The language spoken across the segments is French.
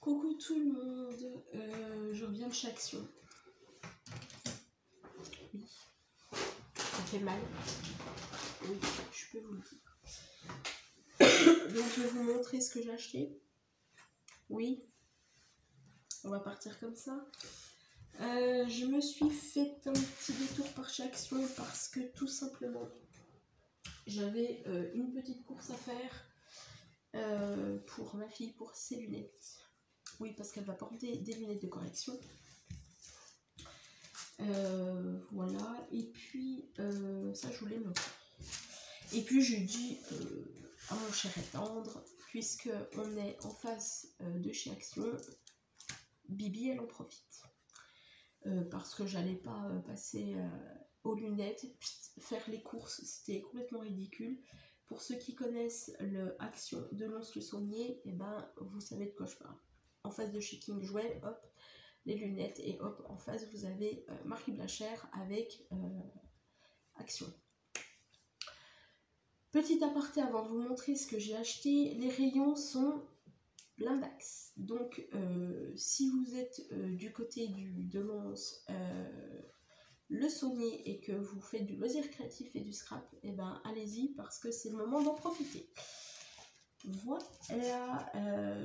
Coucou tout le monde, je reviens de chez Action. Oui, ça fait mal. Oui, je peux vous le dire. Donc je vais vous montrer ce que j'ai acheté. Oui, on va partir comme ça. Je me suis fait un petit détour par chez Action parce que tout simplement, j'avais une petite course à faire pour ma fille, pour ses lunettes. Oui, parce qu'elle va porter des lunettes de correction. Voilà, et puis ça je voulais montrer. Et puis je dis à mon cher et tendre, puisque on est en face de chez Action, Bibi elle en profite. Parce que j'allais pas passer aux lunettes, faire les courses, c'était complètement ridicule. Pour ceux qui connaissent le Action de Lons-le-Saunier, et ben vous savez de quoi je parle. En face de chez King Jouet, hop, les lunettes, et hop, en face vous avez Marie Blachère avec Action. Petit aparté avant de vous montrer ce que j'ai acheté, les rayons sont blindax. Donc si vous êtes du côté de Lons, le Saunier, et que vous faites du loisir créatif et du scrap, et ben allez-y parce que c'est le moment d'en profiter. Voilà,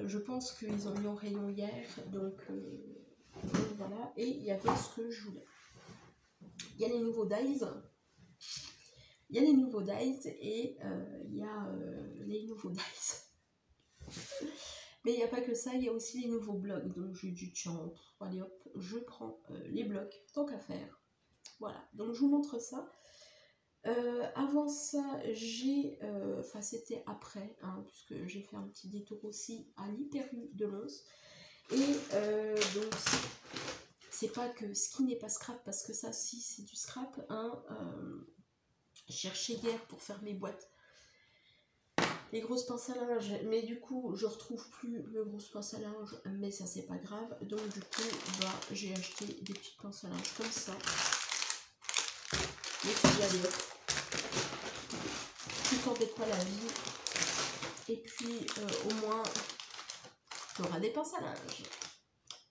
je pense qu'ils ont mis en rayon hier, donc voilà, et il y avait ce que je voulais. Il y a les nouveaux dies, et il y a les nouveaux dies. Mais il n'y a pas que ça, il y a aussi les nouveaux blocs. Donc j'ai dit tiens, allez hop, je prends les blocs, tant qu'à faire. Voilà, donc je vous montre ça. Avant ça, j'ai, enfin c'était après, hein, puisque j'ai fait un petit détour aussi à l'Hyper-U de Lons. Et donc c'est pas que ce qui n'est pas scrap, parce que ça si c'est du scrap, hein, je cherchais hier pour faire mes boîtes. Les grosses pinces à linge, mais du coup je retrouve plus le gros pince à linge, mais ça c'est pas grave. Donc du coup bah, j'ai acheté des petites pinces à linge comme ça. Et puis allez hop, tu t'embêtes pas la vie, et puis au moins tu auras des pinces à linge.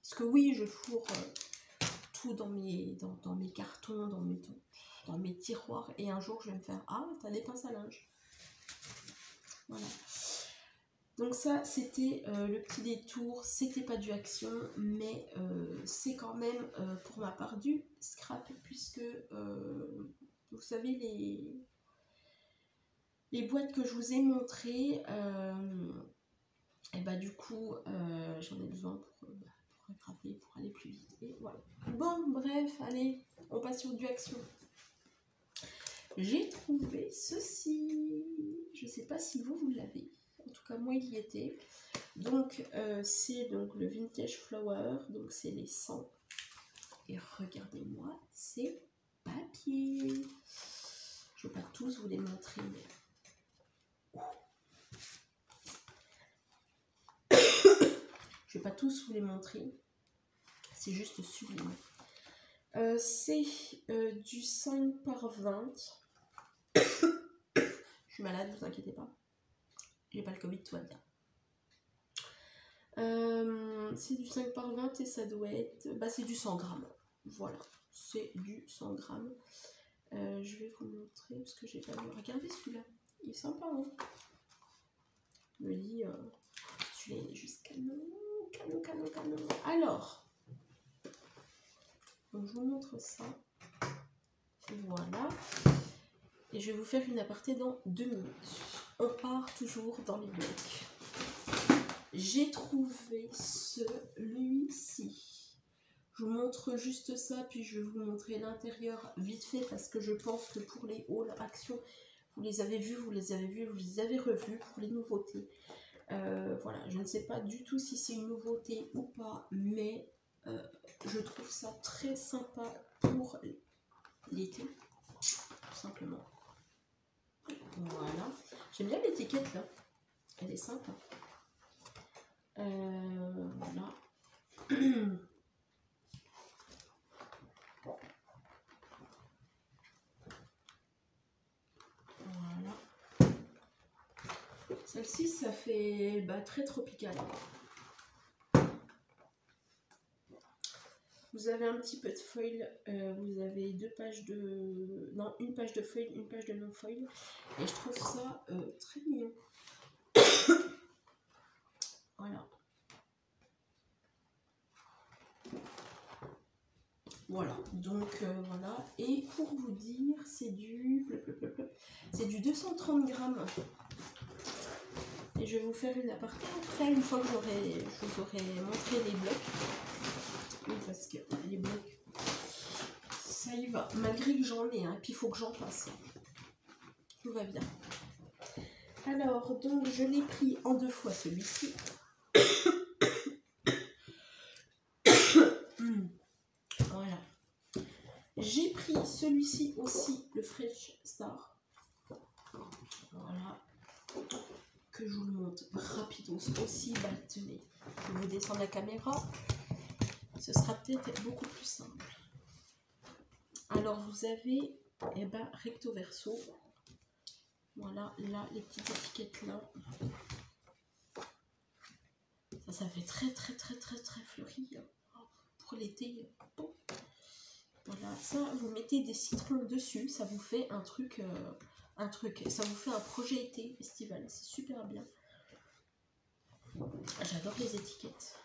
Parce que oui, je fourre tout dans mes cartons, dans mes tiroirs, et un jour je vais me faire ah t'as des pinces à linge. Voilà. Donc ça c'était le petit détour, c'était pas du Action, mais c'est quand même pour ma part du scrap, puisque vous savez les boîtes que je vous ai montrées, et bah du coup j'en ai besoin pour rattraper, pour aller plus vite, et voilà. Bon bref, allez, on passe sur du Action. J'ai trouvé ceci, je sais pas si vous l'avez, en tout cas moi il y était. Donc c'est donc le Vintage Flower, donc c'est les 100. Et regardez-moi ces papiers. Je ne vais pas tous vous les montrer, mais je vais pas tous vous les montrer. C'est juste sublime. C'est du 5 par 20. Je suis malade, ne vous inquiétez pas. J'ai pas le Covid, tout va bien. C'est du 5 par 20 et ça doit être... Bah, c'est du 100 grammes. Voilà, c'est du 100 grammes. Je vais vous montrer parce que j'ai pas vu. Regardez celui-là, il est sympa, hein. Je me dis, celui-là il est juste canon. Alors, donc je vous montre ça. Voilà. Et je vais vous faire une aparté dans 2 minutes. On part toujours dans les blocs. J'ai trouvé celui-ci. Je vous montre juste ça, puis je vais vous montrer l'intérieur vite fait, parce que je pense que pour les hauls Action, vous les avez vus, vous les avez revus pour les nouveautés. Voilà, je ne sais pas du tout si c'est une nouveauté ou pas, mais je trouve ça très sympa pour l'été, tout simplement. Voilà, j'aime bien l'étiquette là, elle est sympa. Voilà. Voilà. Celle-ci, ça fait très tropical. Vous avez un petit peu de foil, vous avez 2 pages de... Non, une page de foil, une page de non-foil. Et je trouve ça très mignon. Voilà. Voilà, donc voilà. Et pour vous dire, c'est du 230 grammes. Et je vais vous faire une aparté après, une fois que je vous aurai montré les blocs. Oui, parce que les blocs, ça y va. Malgré que j'en ai, hein, puis il faut que j'en passe. Tout va bien. Alors, donc, je l'ai pris en 2 fois celui-ci. Voilà. J'ai pris celui-ci aussi, le Fresh Star. Voilà. Que je vous le montre rapidos aussi. Bah, tenez, je vais vous descendre la caméra. Ce sera peut-être beaucoup plus simple. Alors, vous avez, eh ben, recto verso. Voilà, là, les petites étiquettes là. Ça fait très fleuri. Pour l'été. Bon. Voilà, ça, vous mettez des citrons dessus. Ça vous fait un truc, ça vous fait un projet été estival. C'est super bien. J'adore les étiquettes.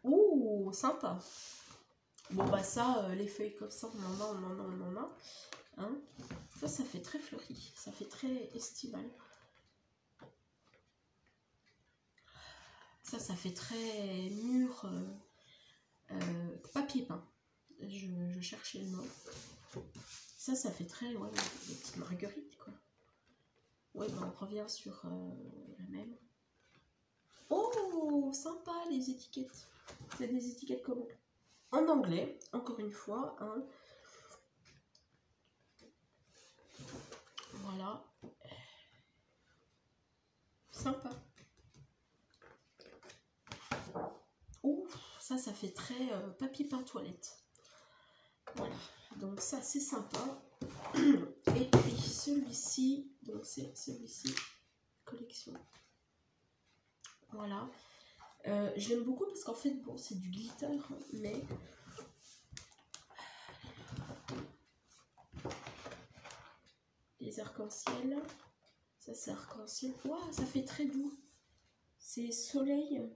Ouh, sympa. Bon bah ça, les feuilles comme ça, on en a. Hein, ça fait très fleuri, ça fait très estival. Ça fait très mûr, papier peint. Je cherchais le mot. Ça fait très, ouais, des petites marguerites, quoi. Ouais, bah on revient sur la même. Oh, sympa les étiquettes. C'est des étiquettes comment? En anglais, encore une fois. Hein. Voilà. Sympa. Ouh, ça fait très papier peint toilette. Voilà. Donc ça, c'est sympa. Et puis celui-ci, donc c'est celui-ci, collection. Voilà. Je l'aime beaucoup parce qu'en fait, bon, c'est du glitter, mais... Les arcs-en-ciel. Ça, c'est arc-en-ciel. Waouh, ça fait très doux. C'est soleil,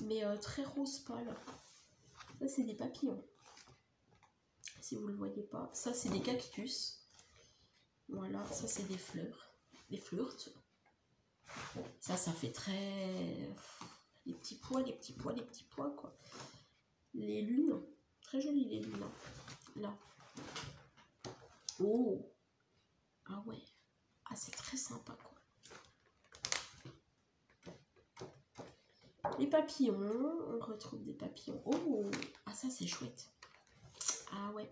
mais très rose pâle. Ça, c'est des papillons. Si vous ne le voyez pas. Ça, c'est des cactus. Voilà, ça, c'est des fleurs. Des flirts. Ça fait très... Les petits pois, quoi. Les lunes. Très jolies, les lunes. Là. Oh. Ah ouais. Ah, c'est très sympa, quoi. Les papillons. On retrouve des papillons. Oh. Ah, ça, c'est chouette. Ah ouais.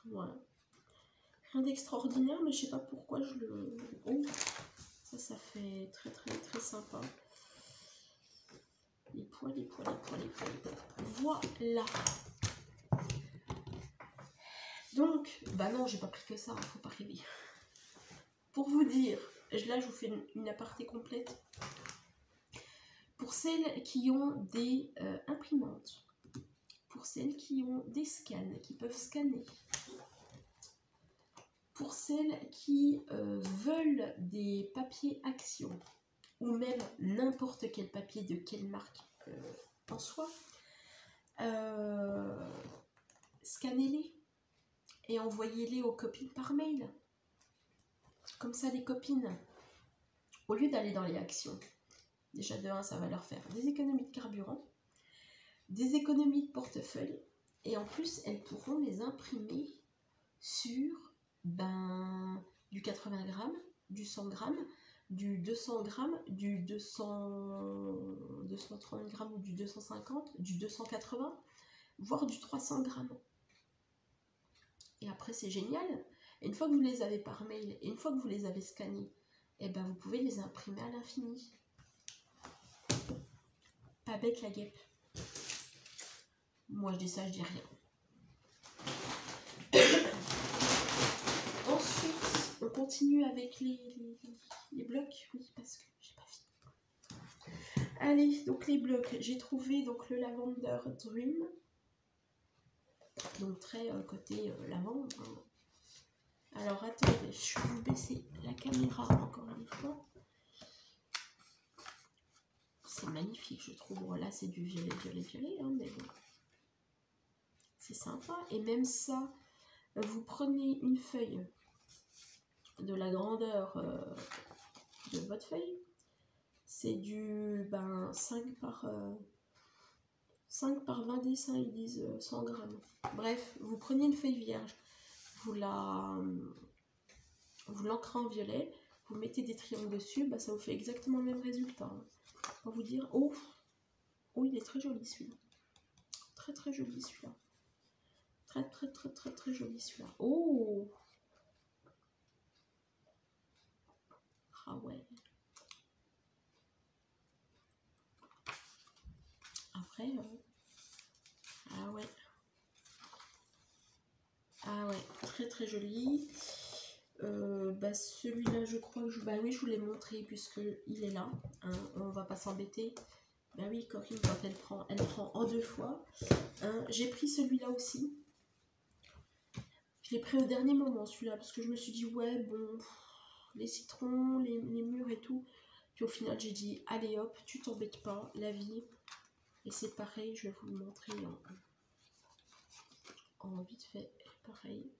Voilà. Rien d'extraordinaire, mais je sais pas pourquoi je le... Oh. Ça fait très sympa. Les pois. Voilà. Donc, bah non, j'ai pas pris que ça, hein, faut pas rêver. Pour vous dire, là je vous fais une aparté complète. Pour celles qui ont des imprimantes, pour celles qui ont des scans, qui peuvent scanner, pour celles qui veulent des papiers Action, ou même n'importe quel papier de quelle marque en soit, scannez-les et envoyez-les aux copines par mail. Comme ça, les copines, au lieu d'aller dans les actions, déjà de 1, ça va leur faire des économies de carburant, des économies de portefeuille, et en plus, elles pourront les imprimer sur du 80 grammes, du 100 grammes, du 200 grammes, du 230 grammes ou du 250, du 280, voire du 300 grammes. Et après, c'est génial. Et une fois que vous les avez par mail, et une fois que vous les avez scannés, et ben vous pouvez les imprimer à l'infini. Pas bête la guêpe. Moi, je dis ça, je dis rien. Ensuite, on continue avec les blocs. Oui, parce que j'ai Allez, donc les blocs, j'ai trouvé donc le Lavender Dream. Donc très côté lavande. Hein. Alors attendez, je vais vous baisser la caméra encore une fois. C'est magnifique, je trouve. Bon, là, c'est du violet, violet, violet, hein, mais bon. C'est sympa. Et même ça, vous prenez une feuille de la grandeur de votre feuille. C'est du 5 par 20 dessins, ils disent 100 grammes. Bref, vous prenez une feuille vierge, vous l'ancrez en violet, vous mettez des triangles dessus, bah, ça vous fait exactement le même résultat. Hein. Pour vous dire, oh, il est très joli celui-là. Très très joli celui-là. Très très très très très joli celui-là. Oh, ah ouais. Après, ah ouais. Ah ouais, très très joli. Celui-là, je crois que oui, je vous l'ai montré puisque il est là. Hein, on va pas s'embêter. Bah oui, Corinne, quand elle prend en 2 fois. Hein, j'ai pris celui-là aussi. Je l'ai pris au dernier moment celui-là parce que je me suis dit ouais bon, les citrons, les mûres et tout. Puis au final j'ai dit allez hop, tu t'embêtes pas, la vie. Et c'est pareil, je vais vous le montrer en vite fait, pareil.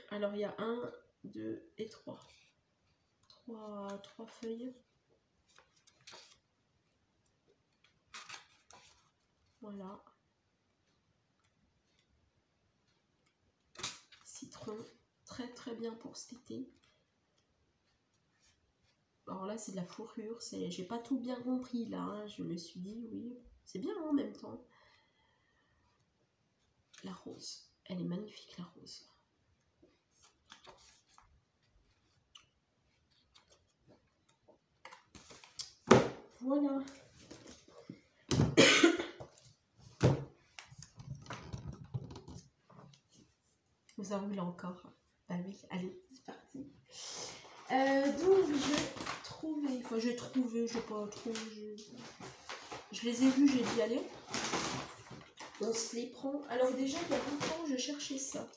Alors il y a 1, 2 et 3. 3 feuilles. Voilà. Citron, très très bien pour cet été. Alors là c'est de la fourrure, j'ai pas tout bien compris là, hein. Je me suis dit oui, c'est bien en même temps. La rose, elle est magnifique la rose. Voilà. Vous en voulez encore? Bah oui, allez, c'est parti. Donc j'ai trouvé, enfin j'ai pas trouvé, je les ai vus, j'ai dit allez, on se les prend. Alors déjà il y a longtemps je cherchais ça.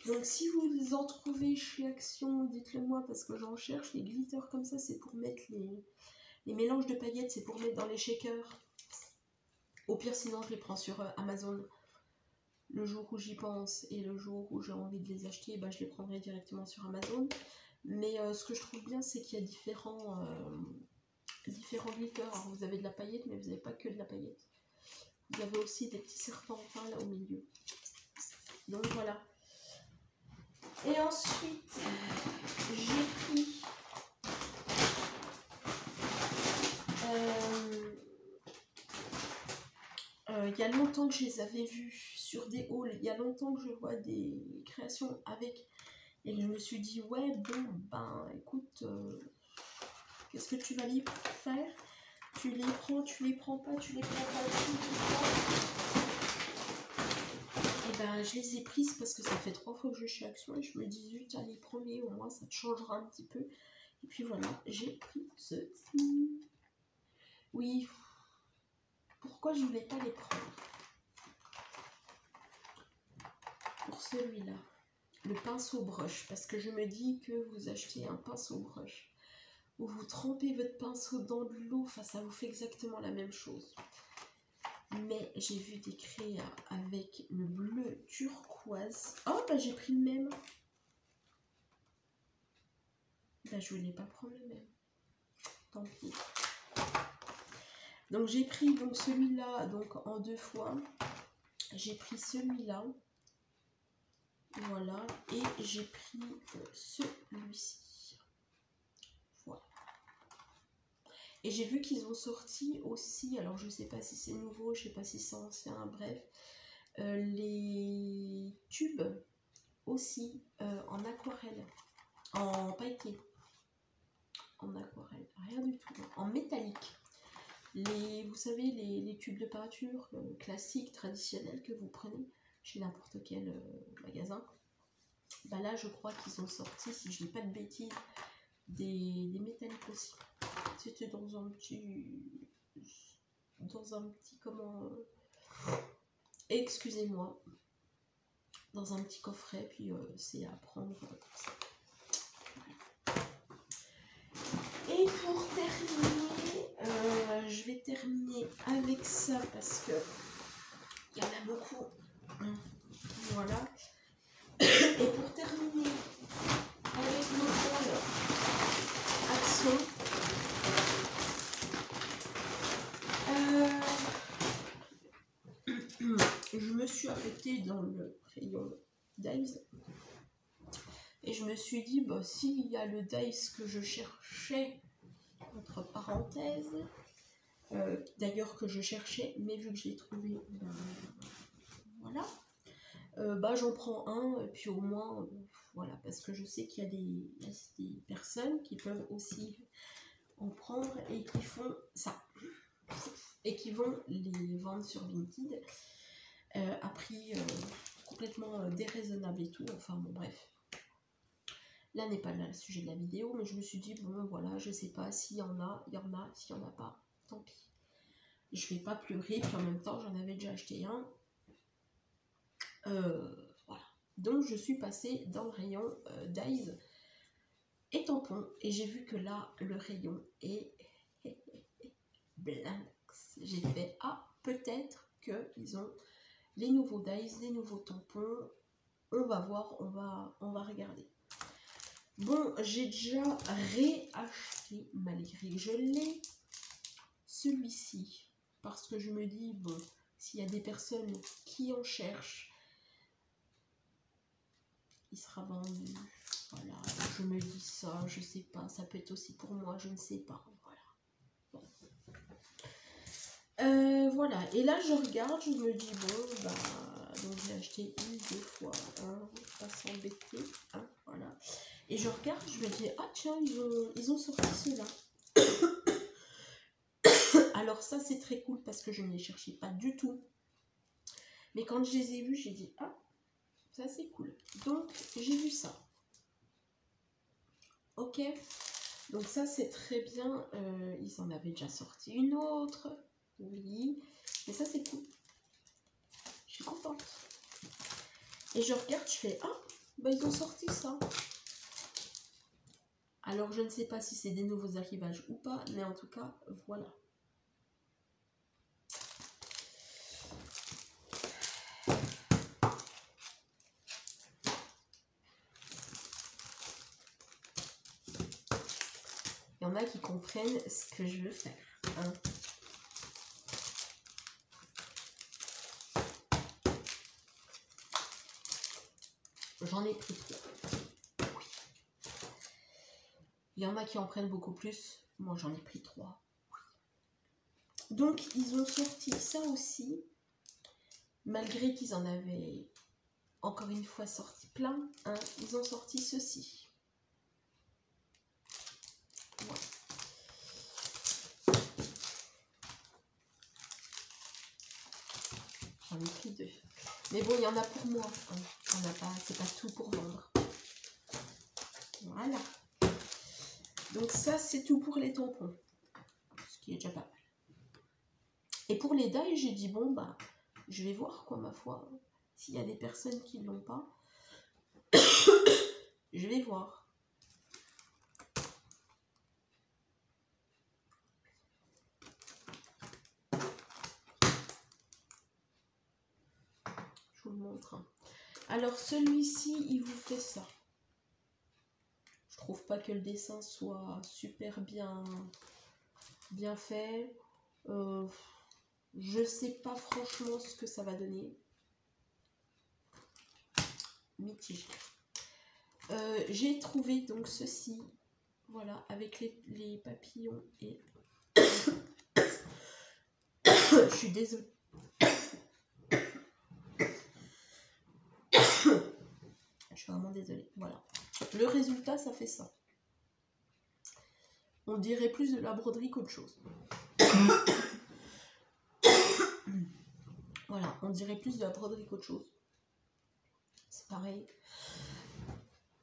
Donc si vous en trouvez chez Action, dites-le moi parce que j'en cherche. Les glitters comme ça, c'est pour mettre les mélanges de paillettes, c'est pour mettre dans les shakers. Au pire sinon je les prends sur Amazon. Le jour où j'y pense et le jour où j'ai envie de les acheter, bah, je les prendrai directement sur Amazon. Mais ce que je trouve bien, c'est qu'il y a différents glitters. Alors, vous avez de la paillette, mais vous n'avez pas que de la paillette. Vous avez aussi des petits serpentins là au milieu. Donc voilà. Et ensuite, j'ai pris il y a longtemps que je les avais vus sur des hauls. Il y a longtemps que je vois des créations avec. Et je me suis dit, ouais, bon, ben écoute, qu'est-ce que tu vas y faire? Tu les prends, tu les prends pas, tu les prends pas, tu les prends. Et ben je les ai prises parce que ça fait 3 fois que je suis chez Action et je me dis, zut, allez, prends-les, au moins ça te changera un petit peu. Et puis voilà, j'ai pris ceci. Oui, pourquoi je voulais pas les prendre? Pour celui-là, le pinceau brush, parce que je me dis que vous achetez un pinceau brush où vous trempez votre pinceau dans de l'eau, enfin ça vous fait exactement la même chose. Mais j'ai vu des créas avec le bleu turquoise. Oh bah j'ai pris le même. Bah je voulais pas prendre le même. Tant pis. Donc j'ai pris donc celui-là donc en 2 fois. J'ai pris celui-là. Voilà. Et j'ai pris celui-ci. Voilà. Et j'ai vu qu'ils ont sorti aussi, alors je sais pas si c'est nouveau, je sais pas si c'est ancien, bref, les tubes aussi en aquarelle, en pailleté, en aquarelle, rien du tout, en métallique. Vous savez, les tubes de peinture classiques, traditionnels que vous prenez chez n'importe quel magasin. Bah là, je crois qu'ils ont sorti, si je dis pas de bêtises, des métalliques aussi. C'était dans un petit comment, excusez-moi, dans un petit coffret, puis c'est à prendre comme ça. Voilà. Et pour terminer, je vais terminer avec ça parce que il y en a beaucoup. Voilà. Et pour terminer avec mon rôle action, je me suis arrêtée dans le rayon Dives et je me suis dit, bah, s'il y a le Dives que je cherchais, entre parenthèses, d'ailleurs que je cherchais, mais vu que je l'ai trouvé, voilà, bah, j'en prends un, et puis au moins, voilà, parce que je sais qu'il y a des personnes qui peuvent aussi en prendre et qui font ça, et qui vont les vendre sur Vinted à prix complètement déraisonnable et tout, enfin bon bref. Là n'est pas là le sujet de la vidéo, mais je me suis dit, bon voilà, je sais pas, s'il y en a, il y en a, s'il y en a pas, tant pis. Je vais pas pleurer, puis en même temps j'en avais déjà acheté un. Voilà. Donc je suis passée dans le rayon Dives et tampons, et j'ai vu que là, le rayon est blindax. J'ai fait, ah, peut-être qu'ils ont les nouveaux Dives, les nouveaux tampons. On va voir, on va regarder. Bon, j'ai déjà réacheté, malgré que je l'ai, celui-ci. Parce que je me dis, bon, s'il y a des personnes qui en cherchent, il sera vendu. Voilà, je me dis ça, je sais pas, ça peut être aussi pour moi, je ne sais pas. Voilà. Bon. Voilà, et là je regarde, je me dis, bon, bah, donc j'ai acheté une, deux fois, pas s'embêter, voilà. Et je regarde, je me dis, ah tiens, ils ont sorti ceux-là. Alors ça c'est très cool parce que je ne les cherchais pas du tout. Mais quand je les ai vus, j'ai dit, ah, ça c'est cool. Donc j'ai vu ça. Ok, donc ça c'est très bien. Ils en avaient déjà sorti une autre. Oui, mais ça c'est cool. Je suis contente. Et je regarde, je fais, ah, bah ils ont sorti ça. Alors je ne sais pas si c'est des nouveaux arrivages ou pas, mais en tout cas, voilà. Il y en a qui comprennent ce que je veux faire. Hein. J'en ai pris 3. Oui. Il y en a qui en prennent beaucoup plus. Moi, j'en ai pris 3. Oui. Donc, ils ont sorti ça aussi. Malgré qu'ils en avaient, encore une fois, sorti plein. Hein, ils ont sorti ceci. Voilà. J'en ai pris 2. Mais bon, il y en a pour moi. Hein. On n'a pas, c'est pas tout pour vendre. Voilà. Donc ça, c'est tout pour les tampons. Ce qui est déjà pas mal. Et pour les Dives, j'ai dit, bon, bah, je vais voir, quoi, ma foi. S'il y a des personnes qui ne l'ont pas, je vais voir. Je vous le montre. Alors, celui-ci, il vous fait ça. Je trouve pas que le dessin soit super bien fait. Je sais pas franchement ce que ça va donner. Mitigé. J'ai trouvé donc ceci, voilà, avec les papillons et... Je suis désolée. Je suis vraiment désolée. Voilà. Le résultat, ça fait ça. On dirait plus de la broderie qu'autre chose. Voilà, on dirait plus de la broderie qu'autre chose. C'est pareil.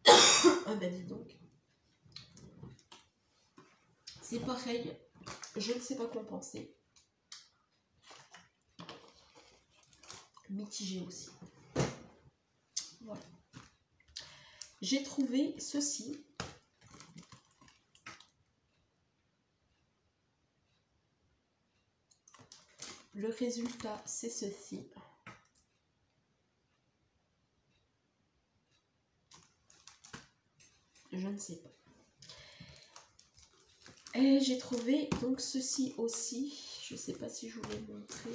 Ah bah dis donc. C'est pareil, je ne sais pas quoi en penser. Mitigé aussi. Voilà. J'ai trouvé ceci. Le résultat, c'est ceci. Je ne sais pas. Et j'ai trouvé donc ceci aussi. Je ne sais pas si je vous l'ai montré.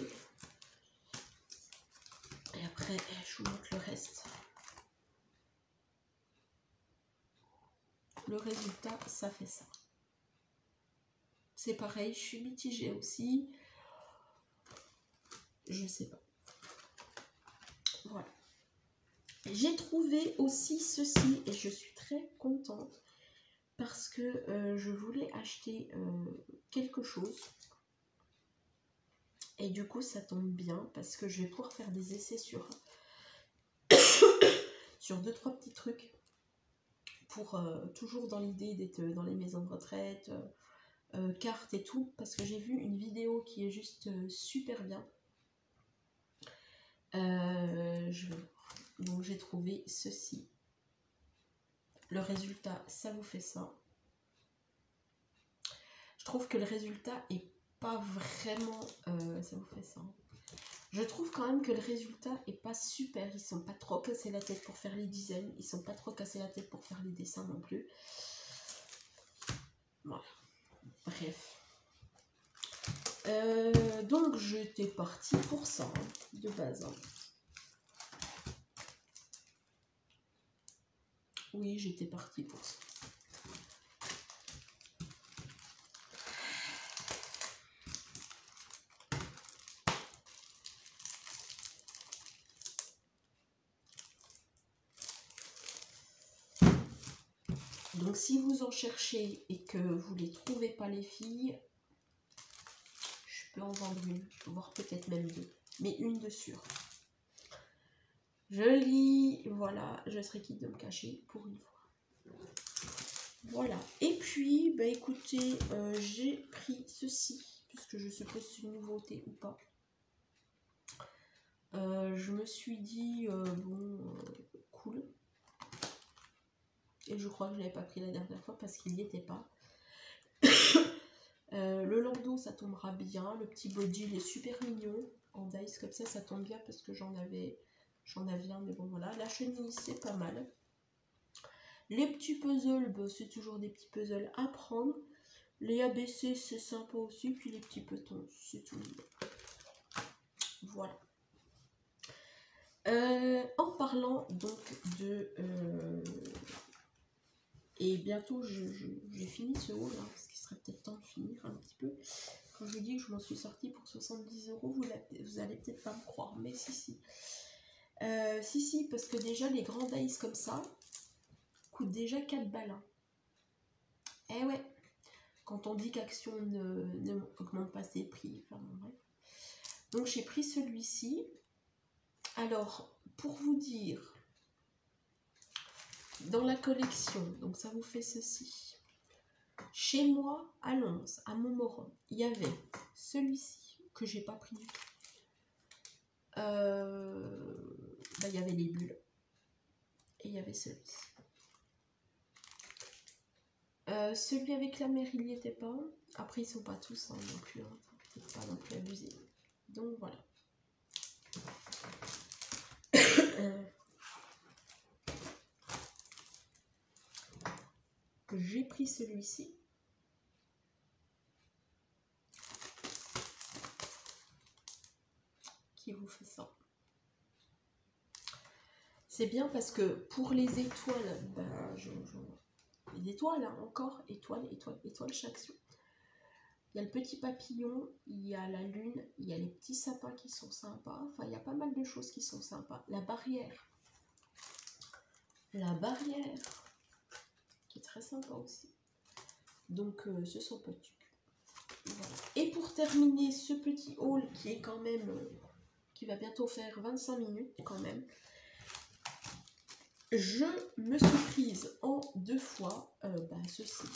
Et après, je vous montre le reste. Le résultat, ça fait ça. C'est pareil, je suis mitigée aussi. Je sais pas. Voilà. J'ai trouvé aussi ceci et je suis très contente parce que je voulais acheter quelque chose. Et du coup, ça tombe bien parce que je vais pouvoir faire des essais sur 2-3 petits trucs pour toujours dans l'idée d'être dans les maisons de retraite, cartes et tout, parce que j'ai vu une vidéo qui est juste super bien. Donc j'ai trouvé ceci. Le résultat, ça vous fait ça. Je trouve que le résultat est pas vraiment... ça vous fait ça. Je trouve quand même que le résultat est pas super. Ils sont pas trop cassés la tête pour faire les designs. Ils sont pas trop cassés la tête pour faire les dessins non plus. Voilà. Bref. Donc j'étais partie pour ça, hein, de base. Hein. Oui, j'étais partie pour ça. Donc si vous en cherchez et que vous ne les trouvez pas les filles, je peux en vendre une, voire peut-être même deux, mais une de sûre. Je lis, voilà, je serai quitte de me cacher pour une fois. Voilà, et puis, bah écoutez, j'ai pris ceci, puisque je suppose c'est une nouveauté ou pas. Je me suis dit, bon, cool. Et je crois que je l'avais pas pris la dernière fois parce qu'il n'y était pas. Le landau, ça tombera bien. Le petit body, il est super mignon. En dice comme ça tombe bien parce que j'en avais un, mais bon voilà. La chenille, c'est pas mal. Les petits puzzles, bah, c'est toujours des petits puzzles à prendre. Les ABC, c'est sympa aussi. Puis les petits petons, c'est tout mignon. Voilà. En parlant donc de... et bientôt, j'ai fini ce haul, hein, parce qu'il serait peut-être temps de finir un petit peu. Quand je vous dis que je m'en suis sortie pour 70 €, vous allez peut-être pas me croire, mais si. Si, parce que déjà, les grands dice comme ça coûtent déjà 4 balles. Hein. Eh ouais, quand on dit qu'Action ne augmente pas ses prix, enfin bref. Donc j'ai pris celui-ci. Alors, pour vous dire, dans la collection, donc ça vous fait ceci. Chez moi, à Lons, à Montmorin, il y avait celui-ci que j'ai pas pris du tout. Il y avait les bulles et il y avait celui-ci. Celui avec la mer, il n'y était pas. Après, ils sont pas tous hein, non plus. Hein, peut-être pas non plus abusé. Donc voilà. J'ai pris celui-ci. Qui vous fait ça. C'est bien parce que pour les étoiles, ben, les étoiles, hein, encore, étoiles, chaque action. Il y a le petit papillon, il y a la lune, il y a les petits sapins qui sont sympas. Enfin, il y a pas mal de choses qui sont sympas. La barrière, qui est très sympa aussi. Donc, ce sont petits. Voilà. Et pour terminer ce petit haul qui est quand même, qui va bientôt faire 25 minutes quand même, je me suis prise en 2 fois ceci.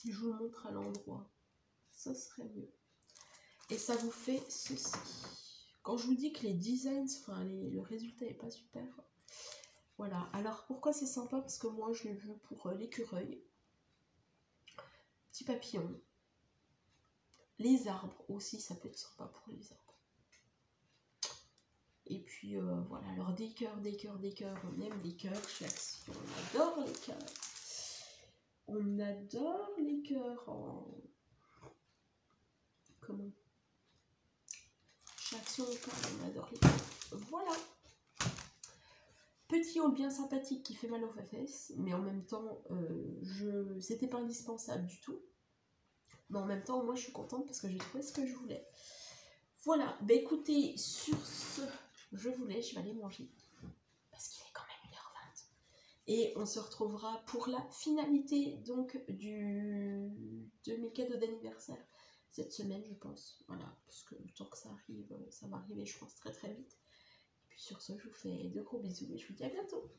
si je vous montre à l'endroit, ça serait mieux. Et ça vous fait ceci. Quand je vous dis que les designs, enfin le résultat est pas super. Voilà. Alors pourquoi c'est sympa? Parce que moi je l'ai vu pour l'écureuil. Petit papillon. Les arbres aussi, ça peut être sympa pour les arbres. Et puis voilà, alors des cœurs, on aime les cœurs chez Action, on adore les cœurs. On adore les cœurs en... Comment? Chez Action, on adore les cœurs. Voilà. Petit haul bien sympathique qui fait mal aux fesses, mais en même temps, c'était pas indispensable du tout. Mais en même temps, moi je suis contente parce que j'ai trouvé ce que je voulais. Voilà, bah écoutez, sur ce, je vous laisse, je vais aller manger. Parce qu'il est quand même 1h20. Et on se retrouvera pour la finalité donc de mes cadeaux d'anniversaire. Cette semaine, je pense. Voilà, parce que le temps que ça arrive, ça va arriver, je pense, très très vite. Et puis sur ce, je vous fais de gros bisous et je vous dis à bientôt.